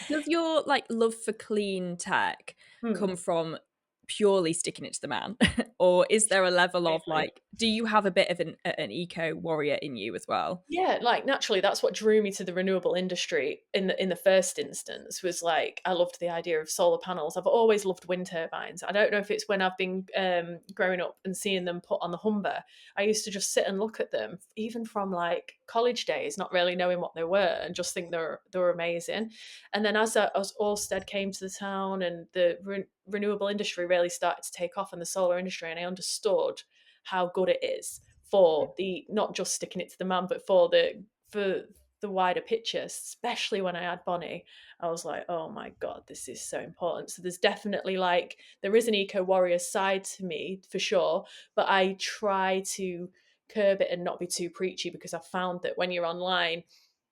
Does your like love for clean tech come from purely sticking it to the man, or is there a level of like, do you have a bit of an eco warrior in you as well? Yeah, like naturally, that's what drew me to the renewable industry in the first instance. Was like I loved the idea of solar panels. I've always loved wind turbines. I don't know if it's when I've been growing up and seeing them put on the Humber. I used to just sit and look at them, even from like college days, not really knowing what they were, and just think they were amazing. And then as Ørsted came to the town and the renewable industry really started to take off, and the solar industry, and I understood how good it is for the not just sticking it to the man, but for the wider picture. Especially when I had Bonnie, I was like, oh my god, this is so important. So there's definitely there is an eco warrior side to me for sure, but I try to curb it and not be too preachy, because I've found that when you're online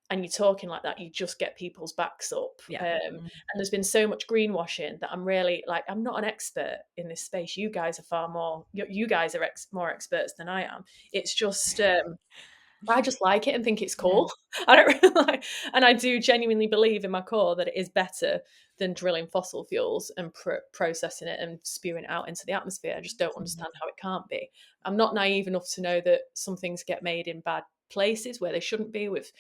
and you're talking like that, you just get people's backs up. Yeah. And there's been so much greenwashing that I'm really like, I'm not an expert in this space. You guys are far more, you guys are more experts than I am. It's just, I just like it and think it's cool. I don't really like, and I do genuinely believe in my core that it is better than drilling fossil fuels and processing it and spewing it out into the atmosphere. I just don't understand how it can't be. I'm not naive enough to know that some things get made in bad places where they shouldn't be, with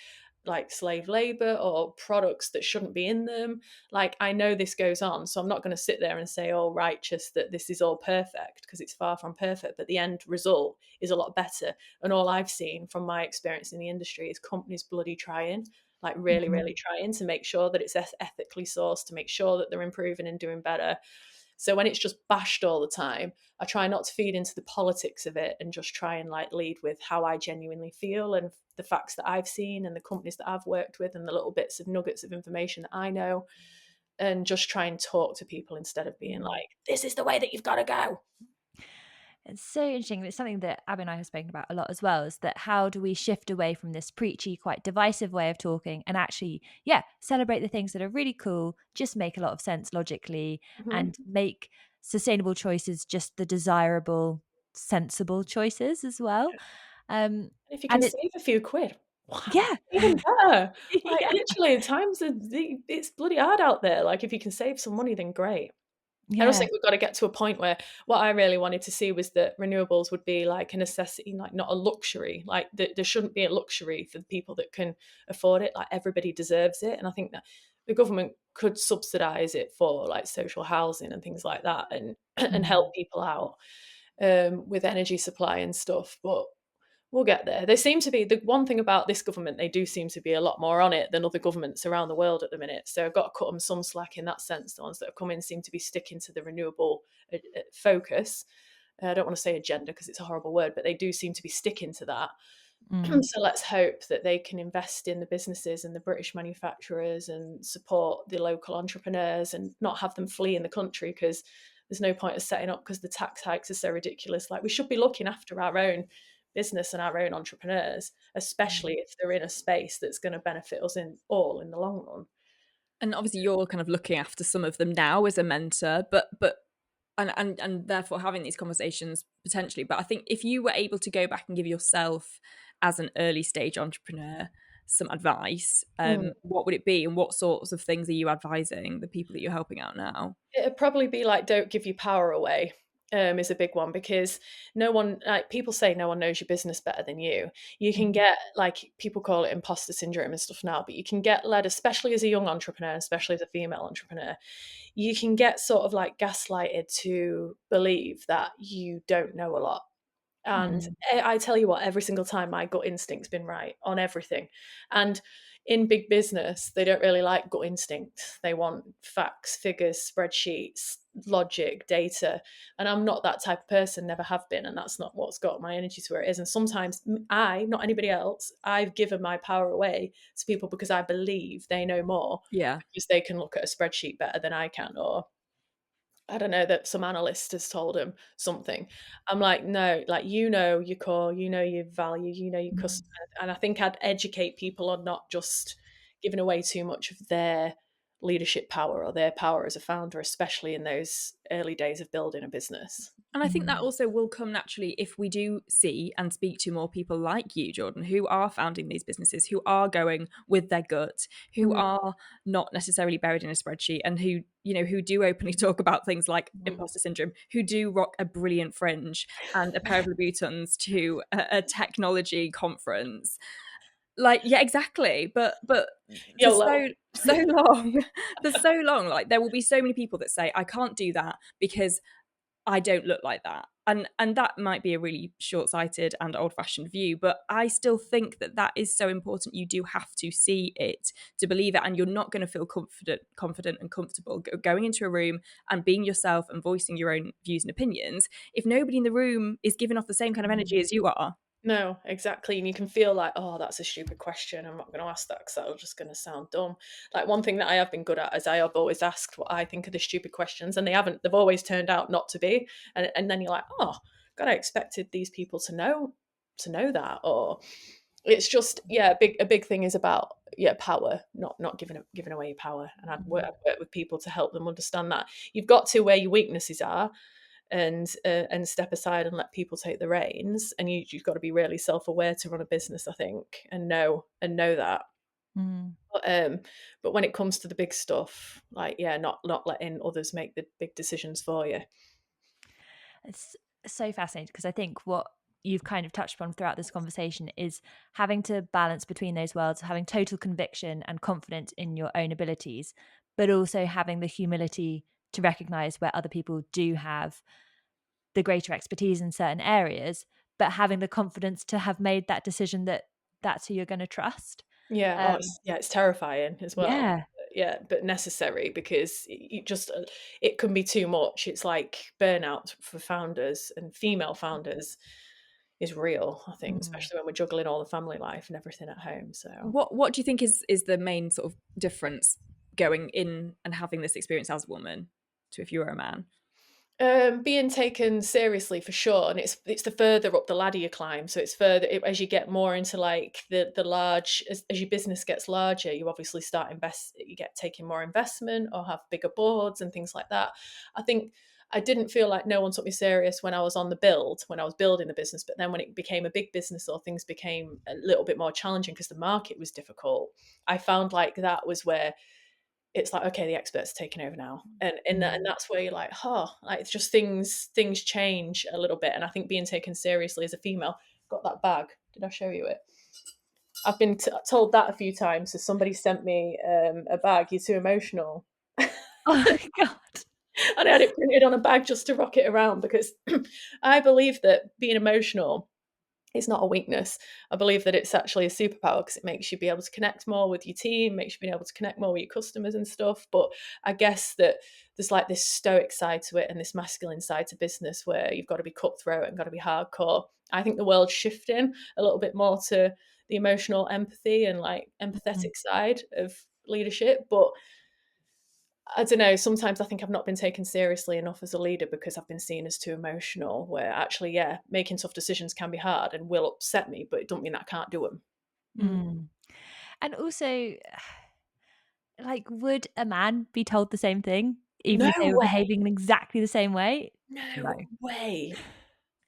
like slave labor or products that shouldn't be in them. Like, I know this goes on, so I'm not going to sit there and say, oh, righteous, that this is all perfect, because it's far from perfect, but the end result is a lot better. And all I've seen from my experience in the industry is companies bloody trying, like really, really trying to make sure that it's ethically sourced, to make sure that they're improving and doing better. So when it's just bashed all the time, I try not to feed into the politics of it and just try and like lead with how I genuinely feel and the facts that I've seen and the companies that I've worked with and the little bits of nuggets of information that I know, and just try and talk to people instead of being like, this is the way that you've got to go. It's so interesting. It's something that Abby and I have spoken about a lot as well, is that how do we shift away from this preachy, quite divisive way of talking and actually, celebrate the things that are really cool, just make a lot of sense logically, and make sustainable choices just the desirable, sensible choices as well. And if you can save a few quid, wow, even better. Like, literally, times it's bloody hard out there. Like, if you can save some money, then great. I just think we've got to get to a point where what I really wanted to see was that renewables would be like a necessity, like not a luxury. Like, there shouldn't be a luxury for the people that can afford it. Like, everybody deserves it. And I think that the government could subsidise it for like social housing and things like that, and help people out with energy supply and stuff. But we'll get there. They seem to be, the one thing about this government, they do seem to be a lot more on it than other governments around the world at the minute. So I've got to cut them some slack in that sense. The ones that have come in seem to be sticking to the renewable focus. I don't want to say agenda because it's a horrible word, but they do seem to be sticking to that. So let's hope that they can invest in the businesses and the British manufacturers and support the local entrepreneurs and not have them flee in the country, because there's no point of setting up because the tax hikes are so ridiculous. Like, we should be looking after our own business and our own entrepreneurs, especially if they're in a space that's going to benefit us in the long run. And obviously you're kind of looking after some of them now as a mentor, but and therefore having these conversations potentially. But I think if you were able to go back and give yourself as an early stage entrepreneur some advice, what would it be, and what sorts of things are you advising the people that you're helping out now? It'd probably be like, don't give your power away. Is a big one, because no one, like, people say no one knows your business better than you. You can get, like, people call it imposter syndrome and stuff now, but you can get led, especially as a young entrepreneur, especially as a female entrepreneur, you can get sort of like gaslighted to believe that you don't know a lot. And I tell you what, every single time my gut instinct's been right on everything. And in big business, they don't really like gut instinct. They want facts, figures, spreadsheets, logic, data. And I'm not that type of person, never have been. And that's not what's got my energy to where it is. And sometimes not anybody else, I've given my power away to people because I believe they know more. Yeah. Because they can look at a spreadsheet better than I can, or I don't know, that some analyst has told him something. I'm like, no, like, you know your core, you know your value, you know your customer. And I think I'd educate people on not just giving away too much of their leadership power or their power as a founder, especially in those early days of building a business. And I think that also will come naturally if we do see and speak to more people like you, Jordan, who are founding these businesses, who are going with their gut, who are not necessarily buried in a spreadsheet, and who, you know, who do openly talk about things like imposter syndrome, who do rock a brilliant fringe and a pair of Louboutins to a technology conference. Like, yeah, exactly. But for so long, for so long, like, there will be so many people that say, I can't do that because I don't look like that. And that might be a really short-sighted and old-fashioned view, but I still think that is so important. You do have to see it to believe it, and you're not going to feel confident and comfortable going into a room and being yourself and voicing your own views and opinions if nobody in the room is giving off the same kind of energy as you are. No, exactly. And you can feel like, oh, that's a stupid question. I'm not going to ask that because that's just going to sound dumb. Like, one thing that I have been good at is I have always asked what I think are the stupid questions, and they've always turned out not to be. And then you're like, oh, God, I expected these people to know to know that. Or it's just, yeah, a big thing is about, yeah, power, not giving away your power. And I've worked with people to help them understand that you've got to where your weaknesses are, and step aside and let people take the reins. And you've got to be really self-aware to run a business, I think, and know that. But when it comes to the big stuff, like, yeah, not letting others make the big decisions for you. It's so fascinating, because I think what you've kind of touched upon throughout this conversation is having to balance between those worlds, having total conviction and confidence in your own abilities, but also having the humility to recognize where other people do have the greater expertise in certain areas, but having the confidence to have made that decision that that's who you're going to trust. Yeah. It's terrifying as well. Yeah. Yeah, but necessary, because it can be too much. It's like burnout for founders, and female founders is real, I think, especially when we're juggling all the family life and everything at home. So What do you think is the main sort of difference going in and having this experience as a woman to if you were a man? Being taken seriously, for sure. And it's the further up the ladder you climb. So it's further, as you get more into like the large, as your business gets larger, you obviously you get taking more investment, or have bigger boards and things like that. I think I didn't feel like no one took me serious when I was on the build, when I was building the business. But then when it became a big business, or things became a little bit more challenging because the market was difficult, I found like that was where it's like, okay, the expert's taking over now. And that's where you're like, like, it's just things change a little bit. And I think being taken seriously as a female, got that bag. Did I show you it? I've been told that a few times. So somebody sent me a bag. You're too emotional. Oh my God. And I had it printed on a bag just to rock it around, because I believe that being emotional is not a weakness. I believe that it's actually a superpower, because it makes you be able to connect more with your team, makes you be able to connect more with your customers and stuff. But I guess that there's like this stoic side to it, and this masculine side to business, where you've got to be cutthroat and got to be hardcore. I think the world's shifting a little bit more to the emotional empathy and like empathetic side of leadership. But I don't know, sometimes I think I've not been taken seriously enough as a leader, because I've been seen as too emotional, where actually, yeah, making tough decisions can be hard and will upset me, but it don't mean that I can't do them. And also, like, would a man be told the same thing, even No if they were way. behaving in exactly the same way? No way.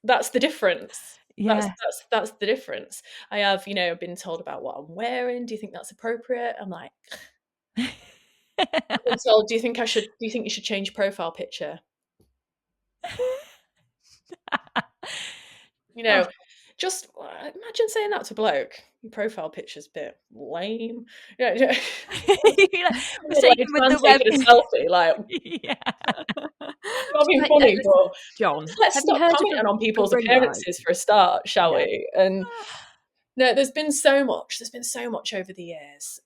That's the difference. Yeah. That's the difference. I have, been told about what I'm wearing. Do you think that's appropriate? I'm like, I've been told, do you think you should change profile picture? Just imagine saying that to a bloke. Your profile picture's a bit lame. Like, Taking with the web. a selfie, like, Yeah. not being funny, but John, let's have you stop heard of commenting on people's ring light? appearances for a start, shall Yeah. we? And no, there's been so much over the years.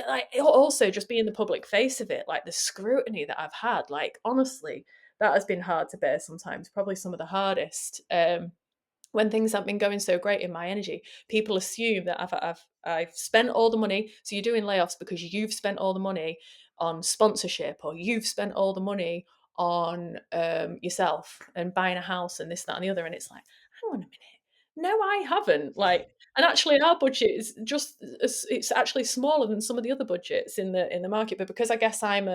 Like, also just being the public face of it, like the scrutiny that I've had, like, honestly, that has been hard to bear sometimes, probably some of the hardest. When things haven't been going so great in Myenergi, people assume that I've spent all the money. So you're doing layoffs because you've spent all the money on sponsorship, or you've spent all the money on yourself and buying a house and this, that, and the other. And it's like, hang on a minute. No, I haven't. Like, and actually, our budget is it's actually smaller than some of the other budgets in the market. But because I guess I'm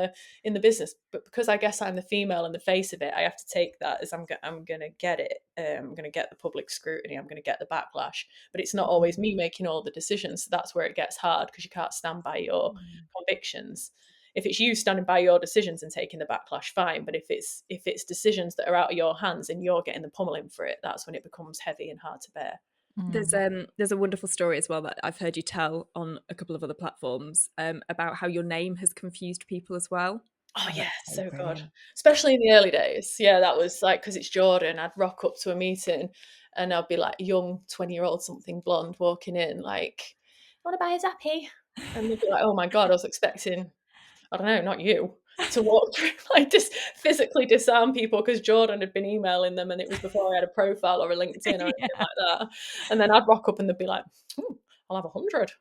in the business, but because I guess I'm the female in the face of it, I have to take that as I'm going to get it. I'm going to get the public scrutiny. I'm going to get the backlash. But it's not always me making all the decisions. So that's where it gets hard, because you can't stand by your convictions. If it's you standing by your decisions and taking the backlash, fine. But if it's decisions that are out of your hands and you're getting the pummeling for it, that's when it becomes heavy and hard to bear. There's a wonderful story as well that I've heard you tell on a couple of other platforms about how your name has confused people as well. Oh yeah, so good. Especially in the early days. Yeah, that was like, because it's Jordan, I'd rock up to a meeting and I'd be like a young 20-year-old something blonde walking in, like, want to buy a zappy? And they'd be like, oh my God, I was expecting, I don't know, not you, to walk through, like, just physically disarm people, because Jordan had been emailing them and it was before I had a profile or a LinkedIn or anything like that. And then I'd rock up and they'd be like, I'll have 100.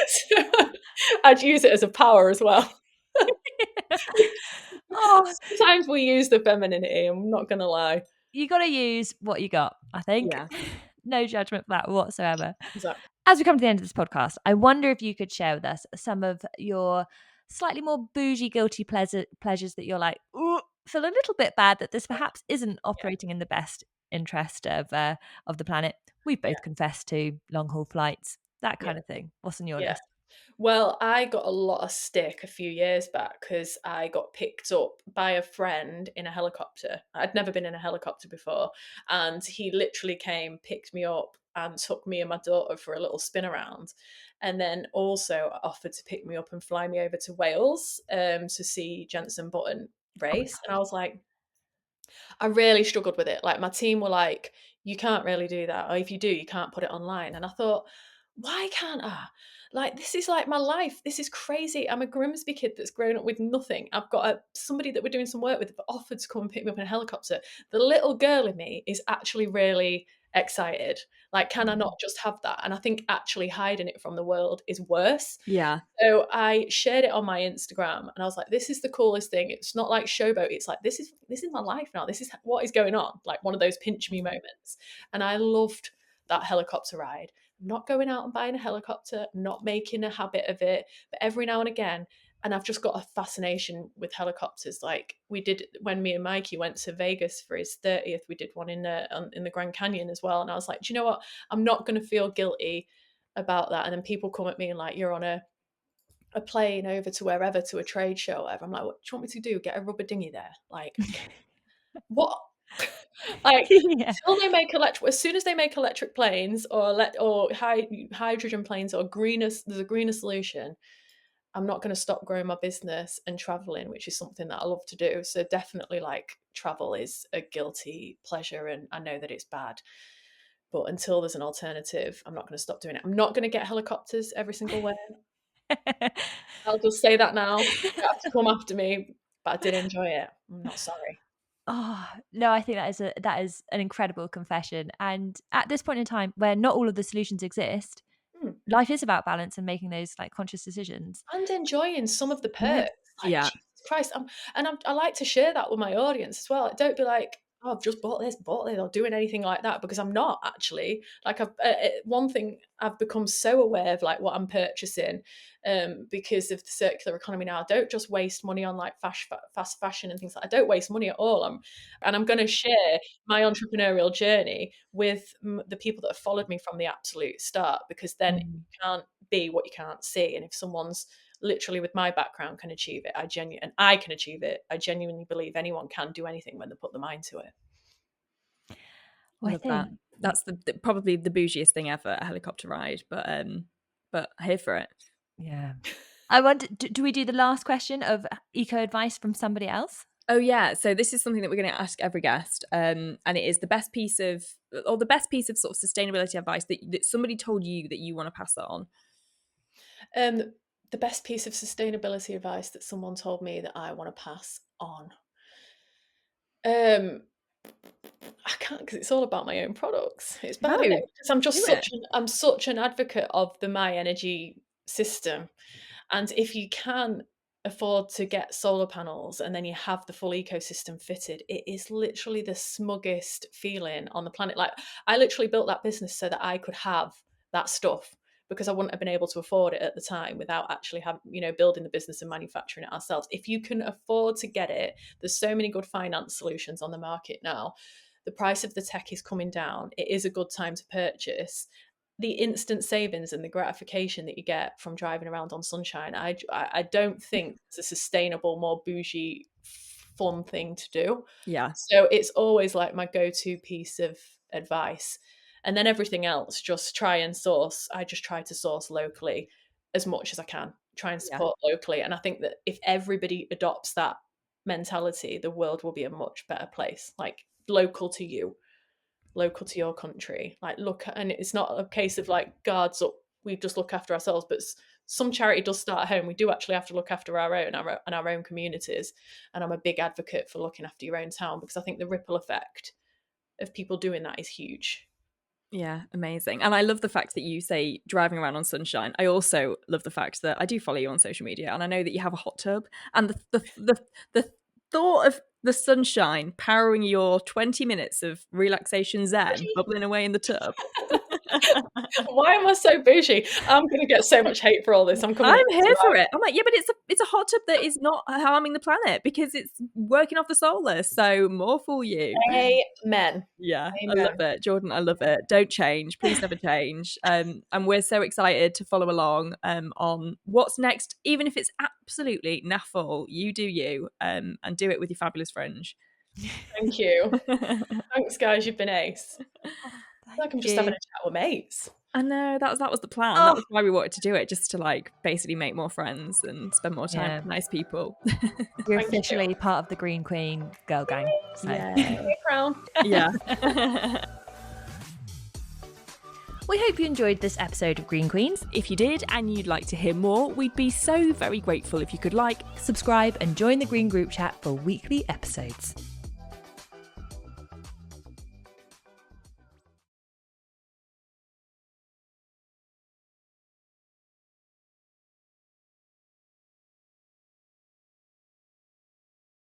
So I'd use it as a power as well. Sometimes we use the femininity, I'm not going to lie. you got to use what you got, I think. Yeah. No judgment for that whatsoever. Exactly. As we come to the end of this podcast, I wonder if you could share with us some of your slightly more bougie, guilty pleasures that you're like, ooh, feel a little bit bad that this perhaps isn't operating in the best interest of the planet. We've both confessed to long haul flights, that kind of thing. What's on your Yeah. list? Well, I got a lot of stick a few years back because I got picked up by a friend in a helicopter. I'd never been in a helicopter before, and he literally came, picked me up, and took me and my daughter for a little spin around, and then also offered to pick me up and fly me over to Wales to see Jenson Button race. And I was like, I really struggled with it. Like my team were like, you can't really do that. Or if you do, you can't put it online. And I thought, why can't I? Like, this is like my life. This is crazy. I'm a Grimsby kid that's grown up with nothing. I've got somebody that we're doing some work with offered to come and pick me up in a helicopter. The little girl in me is actually really excited. Like, can I not just have that? And I think actually hiding it from the world is worse. Yeah. So I shared it on my Instagram and I was like, this is the coolest thing. It's not like showboat. It's like, this is my life now. This is what is going on. Like one of those pinch me moments. And I loved that helicopter ride. I'm not going out and buying a helicopter, I'm not making a habit of it, but every now and again, and I've just got a fascination with helicopters. Like we did when me and Mikey went to Vegas for his 30th, we did one in the Grand Canyon as well. And I was like, do you know what? I'm not going to feel guilty about that. And then people come at me and like, you're on a plane over to wherever, to a trade show or whatever. I'm like, what do you want me to do? Get a rubber dinghy there? Like, what? Like, Yeah. until they make as soon as they make electric planes or hydrogen planes or there's a greener solution, I'm not going to stop growing my business and traveling, which is something that I love to do. So definitely like travel is a guilty pleasure and I know that it's bad. But until there's an alternative, I'm not going to stop doing it. I'm not going to get helicopters every single way. I'll just say that now. You have to come after me, but I did enjoy it. I'm not sorry. Oh no, I think that is an incredible confession. And at this point in time, where not all of the solutions exist, life is about balance and making those like conscious decisions And enjoying some of the Yeah. perks. Like, Yeah. Jesus Christ. I like to share that with my audience as well. Like, don't be like, oh, I've just bought this, or doing anything like that, because I'm not actually. Like, one thing I've become so aware of, like what I'm purchasing, because of the circular economy now. I don't just waste money on like fast fashion and things like that. I don't waste money at all. I'm going to share my entrepreneurial journey with the people that have followed me from the absolute start, because then you can't be what you can't see. And if someone's literally with my background can achieve it, I can achieve it. I genuinely believe anyone can do anything when they put their mind to it. I love that. That's probably the bougiest thing ever, a helicopter ride, but here for it. Yeah. I wonder, do we do the last question of eco advice from somebody else? Oh yeah, so this is something that we're going to ask every guest, and it is the best piece of sort of sustainability advice that somebody told you that you want to pass that on. The best piece of sustainability advice that someone told me that I want to pass on. I can't, because it's all about my own products. It's bad, because I'm such an advocate of the Myenergi system, and if you can afford to get solar panels and then you have the full ecosystem fitted, it is literally the smuggest feeling on the planet. Like, I literally built that business so that I could have that stuff, because I wouldn't have been able to afford it at the time without actually building the business and manufacturing it ourselves. If you can afford to get it, there's so many good finance solutions on the market now. The price of the tech is coming down. It is a good time to purchase. The instant savings and the gratification that you get from driving around on sunshine, I don't think it's a sustainable, more bougie, fun thing to do. Yeah. So it's always like my go-to piece of advice. And then everything else, just try and source. I just try to source locally as much as I can, try and support locally. And I think that if everybody adopts that mentality, the world will be a much better place, like local to you, local to your country. Like, and it's not a case of like guards up, we just look after ourselves, but some charity does start at home. We do actually have to look after our own communities. And I'm a big advocate for looking after your own town, because I think the ripple effect of people doing that is huge. Yeah, amazing. And I love the fact that you say driving around on sunshine. I also love the fact that I do follow you on social media, and I know that you have a hot tub, and the thought of the sunshine powering your 20 minutes of relaxation zen, bubbling away in the tub. Why am I so bougie? I'm going to get so much hate for all this. I'm here for it. I'm like, yeah, but it's a hot tub that is not harming the planet because it's working off the solar. So more for you. Amen. Yeah, Amen. I love it. Jordan, I love it. Don't change. Please never change. And we're so excited to follow along on what's next, even if it's absolutely naffle. You do you, and do it with your fabulous fringe. Thank you. Thanks, guys. You've been ace. I feel like I'm just having a chat with mates. I know, that was the plan. That was why we wanted to do it, just to like basically make more friends and spend more time with nice people. You're officially part of the Green Queen girl gang. So. Yeah. Crown. Yeah. We hope you enjoyed this episode of Green Queens. If you did and you'd like to hear more, we'd be so very grateful if you could like, subscribe and join the Green group chat for weekly episodes.